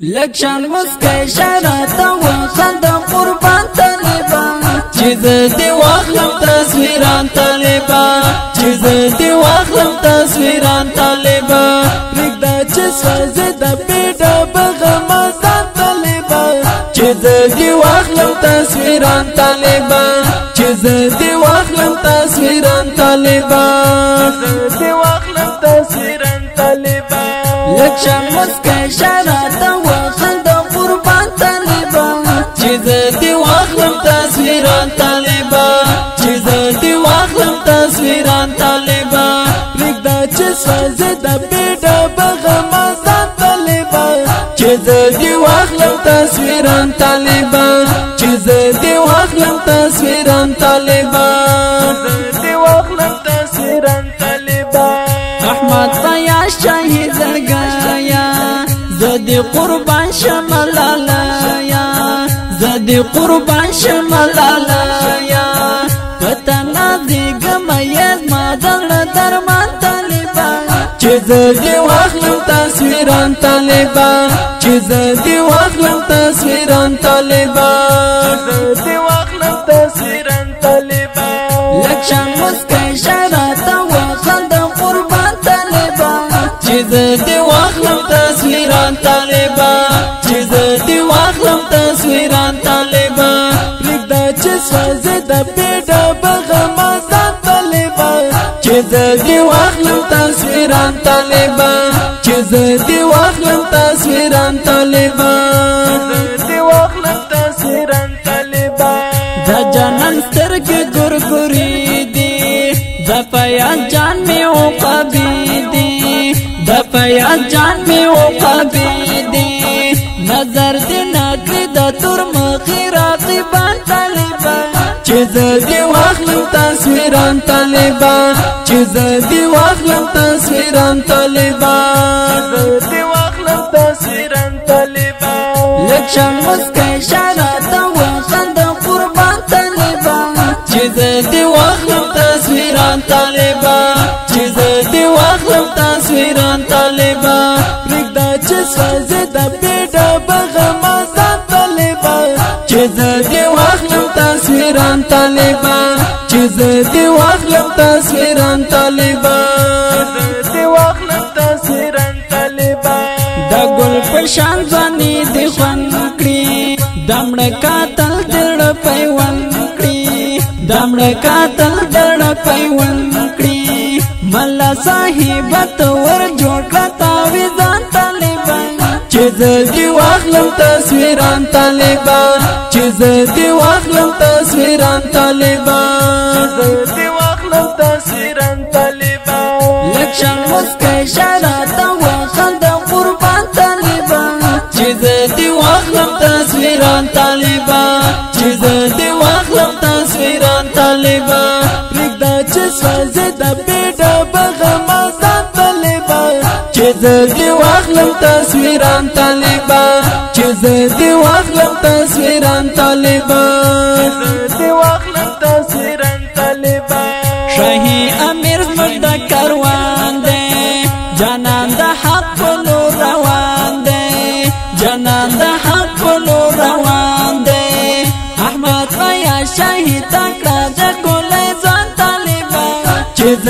لکشان مسکای شراتا وخند قربان طالبان چیز دی واخلم تصویران طالبان چیز دی واخلم تصویران طالبان پرگدا چه سوازه دا بیڑا بغمازان طالبان چیز دی واخلم تصویران طالبان چیز دی واخلم تصویران طالبان چیز دی واخلم تصویران طالبان لکشان مسکای شراتا وخند قربان طالبان چیز دی واخلم تصویران طالبان چیز دی واخلم تصویران طالبان پرگدا چه سوازه دا بیڑا بغمازان طالبان چیز دی واخلم تصویران طالبان چیز دی واخلم تصویران طالبان دی واخلم تصویران طالبان احمد فیاض شهید زرگایا زدی قربان شمالالایا زدی قربان شمالالایا پتنا دیگم یز مادر درمان طالبان چیز دی واخلم تصویران طالبان چیز دی واخلم تصویران طالبان دی واخلم تصویران طالبان لکشان مسکای شراتا وخند قربان طالبان چیز دی واخلم تصویران طالبان چیز دی واخلم تصویران طالبان پرگدا چه سوازه دا بیڑا بغمازان طالبان چیز دی واخلم تصویران طالبان چیز دی واخلم تصویران طالبان دی واخلم تصویران طالبان دا جانان سترگ گرگری دی دا فیاض جان میں عقابی دی دا فیاض جان میں عقابی دی نظر دی ناکری دا ترمخی راقبان طالبان چیز دی واخلم تصویران طالبان چیز دی واخلم تصویران طالبان دی واخلم تصویران طالبان لکشان مسکای شراتا وخند قربان طالبان چیز دی واخلم تصویران طالبان چیز دی واخلم تصویران طالبان پرگدا چه سوازه دا بیڑا بغمازان طالبان چیز دی واخلم تصویران طالبان چیز دی واخلم تصویران طالبان دی واخلم تصویران طالبان دا گل پشان ځواني دی خوان کړی دمړه قاتل دړ پیوان کړی دمړه قاتل دړ پیوان کړی ملا صاحب تور جوړ کتاوی ځان طالبان چیز دی واخلم تصویران طالبان چیز دی واخلم تصویران طالبان دی واخلم تصویران طالبان لکشان مسکای شراتا وخند قربان طالبان چیز دی واخلم تصویران طالبان چیز دی واخلم تصویران طالبان پرگدا چه سوازه دا بیڑا بغمازان طالبان چیز دی واخلم تصویران طالبان چیز دی واخلم تصویران طالبان دی واخلم تصویران طالبان شاہی امیر زمرد کروان دے جانان دا حق پلو روان دے جانان دا حق پلو روان دے احمد فیاض شهید تکړه د ګولې ځان طالبان چیز